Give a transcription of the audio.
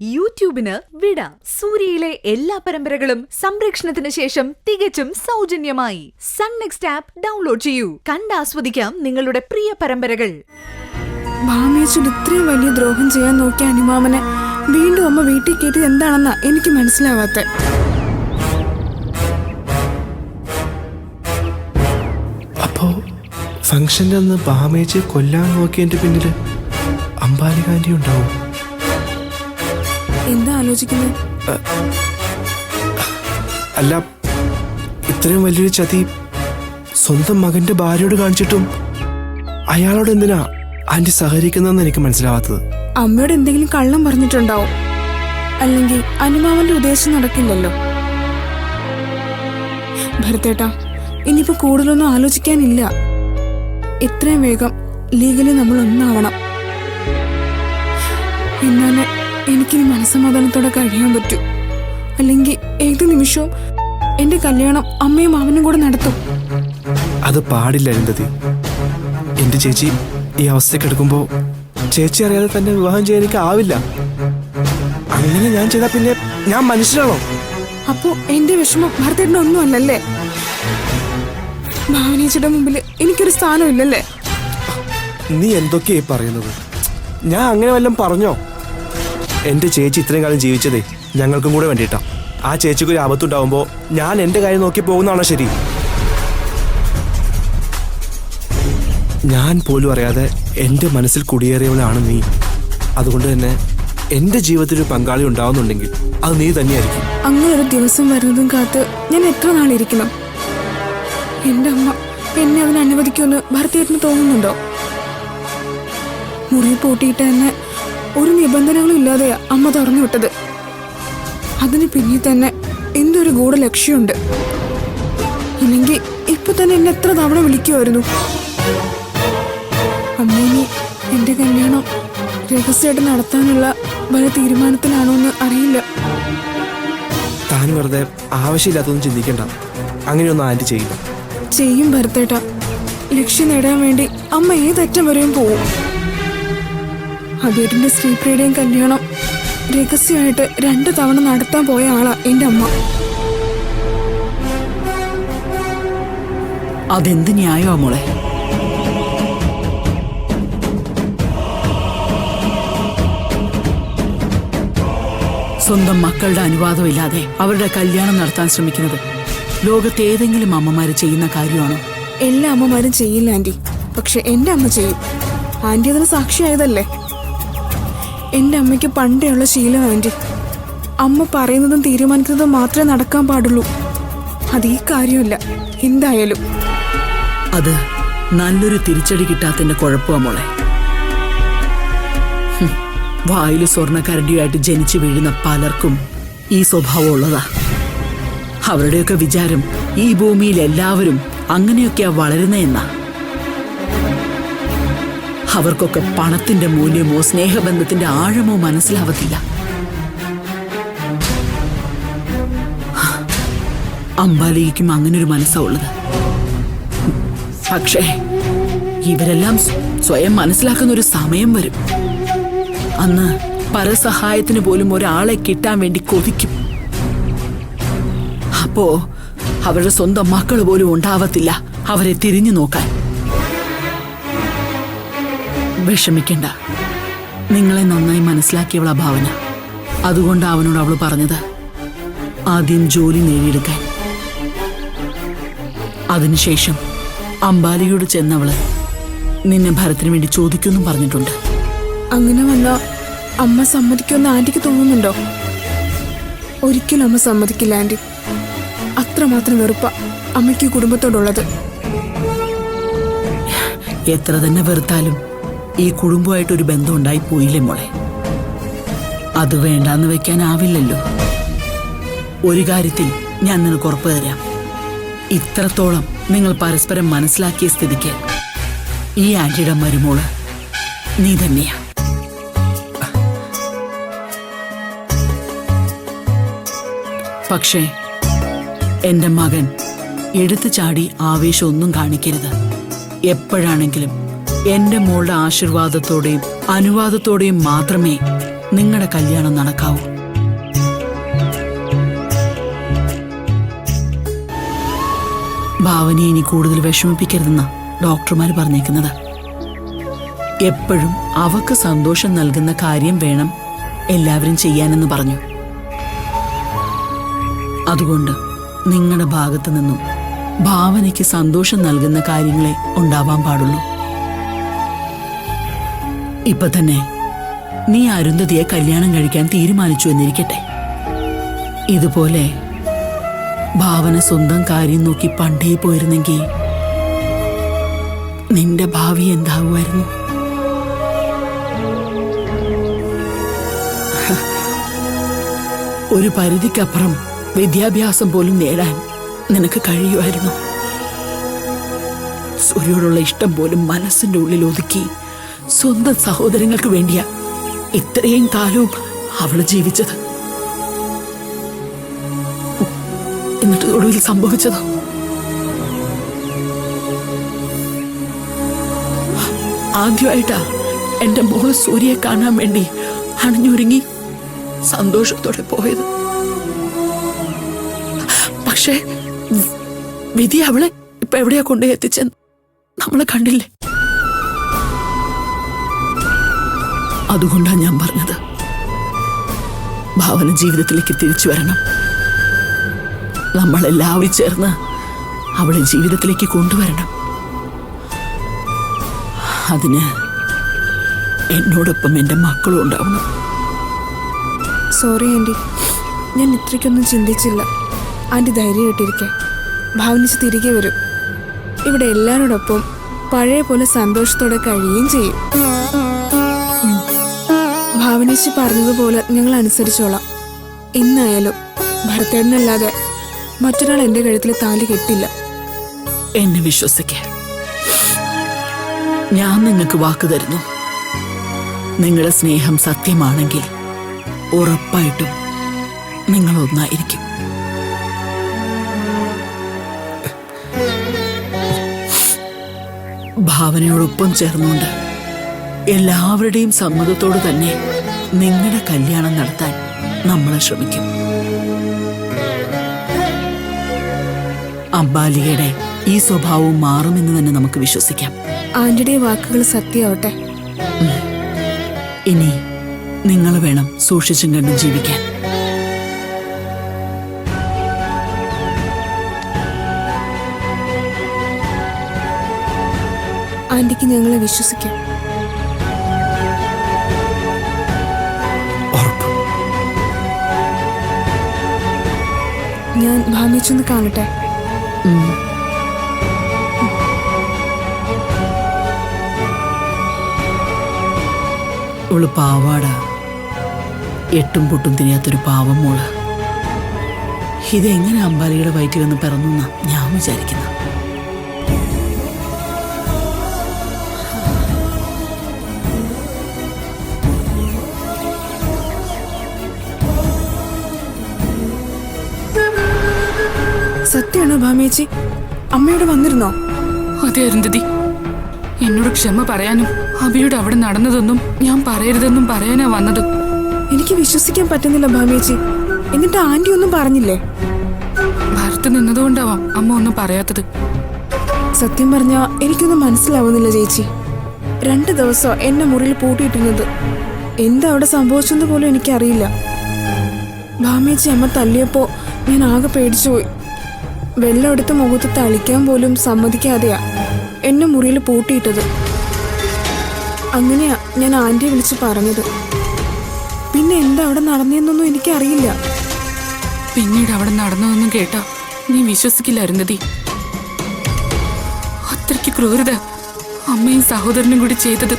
യൂട്യൂബിന് വിട. സൂര്യയിലെ എല്ലാ പരമ്പരകളും സംരക്ഷണത്തിന് ശേഷം തികച്ചും സൗജന്യമായി സൺ നെക്സ്റ്റ് ആപ്പ് ഡൗൺലോഡ് ചെയ്യൂ. കണ്ടാസ്വദിക്കാം നിങ്ങളുടെ പ്രിയ പരമ്പരകൾ. ഭാമിയച്ചൻ ഇത്രയും വലിയ ദ്രോഹം ചെയ്യാൻ നോക്കിയ അനുമാമനെ വീണ്ടും അമ്മ വീട്ടിൽ കയറ്റി എന്താണെന്നാ എനിക്ക് മനസ്സിലാവാത്ത. അപ്പോ ഫംഗ്ഷന്റെ അന്ന് ഭാമേച്ചിയെ കൊല്ലാൻ നോക്കിയതിന്റെ പിന്നില് അംബാലികാന്റി ഉണ്ടാവും. എന്താ ആലോചിക്കുന്നത്? അല്ല, ഇത്രയും വലിയൊരു ചതി സ്വന്തം മകന്റെ ഭാര്യയോട് കാണിച്ചിട്ടും അയാളോട് എന്തിനാ ആന്റി സഹകരിക്കുന്നതെന്ന് എനിക്ക് മനസ്സിലാവാത്തത്. അമ്മയോട് എന്തെങ്കിലും കള്ളം പറഞ്ഞിട്ടുണ്ടാവും. അല്ലെങ്കിൽ അനുമാവന്റെ ഉദ്ദേശം നടക്കില്ലല്ലോ. ഭരതേട്ടാ, ഇനിയിപ്പോ കൂടുതലൊന്നും ആലോചിക്കാനില്ല. എത്രയും വേഗം ലീഗലി നമ്മൾ ഒന്നാവണം. എന്നാലേ എനിക്കിനി മനസ്സമാധാനത്തോടെ കഴിയാൻ പറ്റൂ. അല്ലെങ്കിൽ ഏത് നിമിഷവും എന്റെ കല്യാണം അമ്മയും അവനും കൂടെ നടത്തും. അത് പാടില്ല അരുന്ധതി. എന്റെ ചേച്ചി ഈ അവസ്ഥയ്ക്ക് എടുക്കുമ്പോ ചേച്ചി അറിയാതെ തന്നെ വിവാഹം ചെയ്യാൻ എനിക്ക് ആവില്ല. അങ്ങനെ ഞാൻ ചെയ്താ പിന്നെ ഞാൻ മനുഷ്യനാണോ? അപ്പോ എന്റെ വിഷമം ഭരതേട്ടന് ഒന്നും അല്ലല്ലേ? ഭാവനേച്ചിയുടെ മുമ്പിൽ എനിക്കൊരു സ്ഥാനം ഇല്ലല്ലേ? നീ എന്തൊക്കെയായി പറയുന്നത്? ഞാൻ അങ്ങനെ വല്ലതും പറഞ്ഞോ? എന്റെ ചേച്ചി ഇത്രയും കാലം ജീവിച്ചതേ ഞങ്ങൾക്കും കൂടെ വേണ്ടിയിട്ടാ. ആ ചേച്ചിക്ക് ഒരു ആപത്തുണ്ടാവുമ്പോ ഞാൻ എന്റെ കാര്യം നോക്കി പോകുന്നതാണോ ശരി? ഞാൻ പോലും അറിയാതെ എന്റെ മനസ്സിൽ കുടിയേറിയവളാണ് നീ. അതുകൊണ്ട് തന്നെ എന്റെ ജീവിതത്തിൽ ഒരു പങ്കാളി ഉണ്ടാവുന്നുണ്ടെങ്കിൽ അത് നീ തന്നെയായിരിക്കും. അങ്ങനെ ഒരു ദിവസം വരുന്നതും കാത്ത് ഞാൻ എത്ര നാളിരിക്കണം? എന്റെ അമ്മ എന്നെ അതിന് അനുവദിക്കുമെന്ന് ഭരതേട്ടന് തോന്നുന്നുണ്ടോ? മുറി പൂട്ടിയിട്ട് തന്നെ ഒരു നിബന്ധനകളും ഇല്ലാതെയാ അമ്മ തുറന്നു വിട്ടത്. അതിന് പിന്നിൽ തന്നെ എന്തൊരു ഗൂഢ ലക്ഷ്യമുണ്ട്. ഇല്ലെങ്കിൽ ഇപ്പൊ തന്നെ എന്നെ എത്ര തവണ വിളിക്കുമായിരുന്നു. അമ്മേനി എന്റെ കല്യാണം രഹസ്യമായിട്ട് നടത്താനുള്ള വല്ല തീരുമാനത്തിലാണോ എന്ന് അറിയില്ല. താൻ വെറുതെ ആവശ്യമില്ലാത്തൊന്നും ചിന്തിക്കണ്ട. അങ്ങനെയൊന്നും ആന്റി ചെയ്യില്ല. ചെയ്യും ഭരതേട്ട. ലക്ഷ്യം നേടാൻ വേണ്ടി അമ്മ ഏതറ്റം വരെയും പോവും. അബേട്ടിന്റെ ശ്രീപ്രിയുടെയും കല്യാണം രഹസ്യമായിട്ട് 2 തവണ നടത്താൻ പോയ ആളാ എന്റെ അമ്മ. അതെന്ത് ന്യായമാ മോളെ? സ്വന്തം മക്കളുടെ അനുവാദമില്ലാതെ അവരുടെ കല്യാണം നടത്താൻ ശ്രമിക്കുന്നത് ലോകത്തെ ഏതെങ്കിലും അമ്മമാര് ചെയ്യുന്ന കാര്യമാണോ? എല്ലാ അമ്മമാരും ചെയ്യില്ല ആന്റി. പക്ഷെ എന്റെ അമ്മ ചെയ്യും. ആന്റി അതിന് സാക്ഷിയായതല്ലേ? എന്റെ അമ്മയ്ക്ക് പണ്ടേയുള്ള ശീലം ആന്റി. അമ്മ പറയുന്നതും തീരുമാനിക്കുന്നതും മാത്രമേ നടക്കാൻ പാടുള്ളൂ. അത് ഈ കാര്യമില്ല എന്തായാലും. അത് നല്ലൊരു തിരിച്ചടി കിട്ടാത്തതിന്റെ കുഴപ്പമാ മോളെ. വായില് സ്വർണ്ണക്കരണ്ടിയായിട്ട് ജനിച്ചു വീഴുന്ന പലർക്കും ഈ സ്വഭാവം ഉള്ളതാ. അവരുടെയൊക്കെ വിചാരം ഈ ഭൂമിയിൽ എല്ലാവരും അങ്ങനെയൊക്കെയാ വളരുന്നതെന്നാ. അവർക്കൊക്കെ പണത്തിന്റെ മൂല്യമോ സ്നേഹബന്ധത്തിന്റെ ആഴമോ മനസ്സിലാവത്തില്ല. അംബാലിക്കും അങ്ങനൊരു മനസ്സാ ഉള്ളത്. പക്ഷേ ഇവരെല്ലാം സ്വയം മനസ്സിലാക്കുന്ന ഒരു സമയം വരും. അന്ന് പരസഹായത്തിന് പോലും ഒരാളെ കിട്ടാൻ വേണ്ടി കൊതിക്കും. അപ്പോ അവരുടെ സ്വന്തം മക്കൾ പോലും ഉണ്ടാവത്തില്ല അവരെ തിരിഞ്ഞു നോക്കാൻ. വിഷമിക്കണ്ട. നിങ്ങളെ നന്നായി മനസ്സിലാക്കിയവളാ ഭാവന. അതുകൊണ്ട് അവനോട് അവള് പറഞ്ഞത് ആദ്യം ജോലി നേടിയെടുക്കാൻ. അതിനുശേഷം അംബാലിയോട് ചെന്നവള് നിന്നെ ഭരത്തിന് വേണ്ടി ചോദിക്കുമെന്നും പറഞ്ഞിട്ടുണ്ട്. അങ്ങനെ വന്നാ അമ്മ സമ്മതിക്കുമെന്ന് ആന്റിക്ക് തോന്നുന്നുണ്ടോ? ഒരിക്കലും അമ്മ സമ്മതിക്കില്ല ആന്റി. അത്രമാത്രം വെറുപ്പ അമ്മയ്ക്ക് കുടുംബത്തോടുള്ളത്. എത്ര തന്നെ വെറുത്താലും ഈ കുടുംബമായിട്ടൊരു ബന്ധം ഉണ്ടായി പോയില്ലേ മോളെ? അത് വേണ്ടാന്ന് വെക്കാനാവില്ലല്ലോ. ഒരു കാര്യത്തിൽ ഞാൻ നിനക്ക് ഉറപ്പ് തരാം. ഇത്രത്തോളം നിങ്ങൾ പരസ്പരം മനസ്സിലാക്കിയ സ്ഥിതിക്ക് ഈ ആന്റിയുടെ മരുമോള് നീ തന്നെയാ. പക്ഷേ എന്റെ മകൻ എടുത്തു ചാടി ആവേശമൊന്നും കാണിക്കരുത്. എപ്പോഴാണെങ്കിലും എന്റെ മോളുടെ ആശീർവാദത്തോടെയും അനുവാദത്തോടെയും മാത്രമേ നിങ്ങളുടെ കല്യാണം നടക്കാവൂ. ഭാവനയെ ഇനി കൂടുതൽ വിഷമിപ്പിക്കരുതെന്ന ഡോക്ടർമാർ പറഞ്ഞേക്കുന്നത്. എപ്പോഴും അവക്ക് സന്തോഷം നൽകുന്ന കാര്യം വേണം എല്ലാവരും ചെയ്യാനെന്ന് പറഞ്ഞു. അതുകൊണ്ട് നിങ്ങളുടെ ഭാഗത്തു നിന്നും ഭാവനയ്ക്ക് സന്തോഷം നൽകുന്ന കാര്യങ്ങളെ ഉണ്ടാവാൻ പാടുള്ളൂ. ഇപ്പൊ തന്നെ നീ അരുന്ധതിയെ കല്യാണം കഴിക്കാൻ തീരുമാനിച്ചു എന്നിരിക്കട്ടെ. ഇതുപോലെ ഭാവന സ്വന്തം കാര്യം നോക്കി പണ്ടേ പോയിരുന്നെങ്കിൽ നിന്റെ ഭാവി എന്താവുമായിരുന്നു? ഒരു പരിധിക്കപ്പുറം വിദ്യാഭ്യാസം പോലും നേടാൻ നിനക്ക് കഴിയുമായിരുന്നു. സൂര്യോടുള്ള ഇഷ്ടം പോലും മനസ്സിന്റെ ഉള്ളിൽ ഒതുക്കി സ്വന്തം സഹോദരങ്ങൾക്ക് വേണ്ടിയാ ഇത്രയും കാലവും അവള് ജീവിച്ചത്. എന്നിട്ട് ഒടുവിൽ സംഭവിച്ചതോ ആദ്യമായിട്ടാ എന്റെ മോള് സൂര്യയെ കാണാൻ വേണ്ടി അണിഞ്ഞൊരുങ്ങി സന്തോഷത്തോടെ പോയത്. പക്ഷേ വിധി അവളെ ഇപ്പൊ എവിടെയാ കൊണ്ടുപോയി എത്തിച്ചെന്ന് നമ്മളെ കണ്ടില്ലേ? അതുകൊണ്ടാണ് ഞാൻ പറഞ്ഞത്, ഭാവന ജീവിതത്തിലേക്ക് തിരിച്ചു വരണം. നമ്മളെല്ലാവരും ചേർന്ന് അവളെ ജീവിതത്തിലേക്ക് കൊണ്ടുവരണം. അതിന് എന്നോടൊപ്പം എൻ്റെ മക്കളും ഉണ്ടാവണം. സോറി ആൻറ്റി, ഞാൻ ഇത്രയ്ക്കൊന്നും ചിന്തിച്ചില്ല. ആൻറ്റി ധൈര്യമായിട്ടിരിക്കെ, ഭാവനിച്ച് തിരികെ വരും. ഇവിടെ എല്ലാവരോടൊപ്പം പഴയ പോലെ സന്തോഷത്തോടെ കഴിയുകയും ചെയ്യും. ഭാവനേച്ചി പറഞ്ഞതുപോലെ ഞങ്ങൾ അനുസരിച്ചോളാം. എന്നായാലും ഭരതേടനല്ലാതെ മറ്റൊരാൾ എൻ്റെ കഴുത്തിൽ താലി കെട്ടില്ല. എന്നെ വിശ്വസിക്ക, ഞാൻ നിങ്ങൾക്ക് വാക്ക് തരുന്നു. നിങ്ങളുടെ സ്നേഹം സത്യമാണെങ്കിൽ ഉറപ്പായിട്ടും നിങ്ങൾ ഒന്നായിരിക്കും. ഭാവനയോടൊപ്പം ചേർന്നുകൊണ്ട് എല്ലാവരുടെയും സമ്മതത്തോട് തന്നെ നിങ്ങളുടെ കല്യാണം നടത്താൻ നമ്മൾ ശ്രമിക്കും. അംബാലികയുടെ ഈ സ്വഭാവവും മാറുമെന്ന് തന്നെ നമുക്ക് വിശ്വസിക്കാം. ആന്റിയുടെ വാക്കുകൾ സത്യമാവട്ടെ. ഇനി നിങ്ങൾ വേണം സൂക്ഷിച്ചും കണ്ടും ജീവിക്കാൻ. ആന്റിക്ക് ഞങ്ങളെ വിശ്വസിക്കാം. ഞാൻ ഭാവിച്ചൊന്ന് കാണട്ടെ. അവള് പാവാട, എട്ടും പൊട്ടും തിരിയാത്തൊരു പാവം മോള്. ഇതെങ്ങനെ അമ്പാലിയുടെ വയറ്റിൽ വന്ന് പിറന്നു എന്നാ ഞാൻ വിചാരിക്കുന്നു. സത്യമാണോ ഭാമേച്ചി? അമ്മയോട് വന്നിരുന്നോ? അതെ അരുന്ധതി, എന്നോട് ക്ഷമ പറയാനും അബിയുടെ അവിടെ നടന്നതൊന്നും ഞാൻ പറയരുതെന്നും പറയാനാ വന്നത്. എനിക്ക് വിശ്വസിക്കാൻ പറ്റുന്നില്ല ഭാമേച്ചി. എന്നിട്ട് ആന്റി ഒന്നും പറഞ്ഞില്ലേ? ഭരത്ത് നിന്നതുകൊണ്ടാവാം അമ്മ ഒന്നും പറയാത്തത്. സത്യം പറഞ്ഞാ എനിക്കൊന്നും മനസ്സിലാവുന്നില്ല ചേച്ചി. 2 ദിവസം എന്നെ മുറിയിൽ പൂട്ടിയിട്ടിരുന്നത്. എന്താ അവിടെ സംഭവിച്ചെന്ന് പോലും എനിക്കറിയില്ല. ഭാമേച്ചി അമ്മ തല്ലിയപ്പോ ഞാൻ ആകെ പേടിച്ചുപോയി. വെള്ളം എടുത്ത് മുഖത്ത് തളിക്കാൻ പോലും സമ്മതിക്കാതെയാ എന്നെ മുറിയിൽ പൂട്ടിയിട്ടത്. അങ്ങനെയാ ഞാൻ ആന്റിയെ വിളിച്ച് പറഞ്ഞത്. പിന്നെ എന്താ അവിടെ നടന്നതെന്നൊന്നും എനിക്കറിയില്ല. പിന്നീട് അവിടെ നടന്നതൊന്നും കേട്ടാ നീ വിശ്വസിക്കില്ല അരുന്ധതി. അത്രയ്ക്ക് ക്രൂരത അമ്മയും സഹോദരനും കൂടി ചെയ്തത്.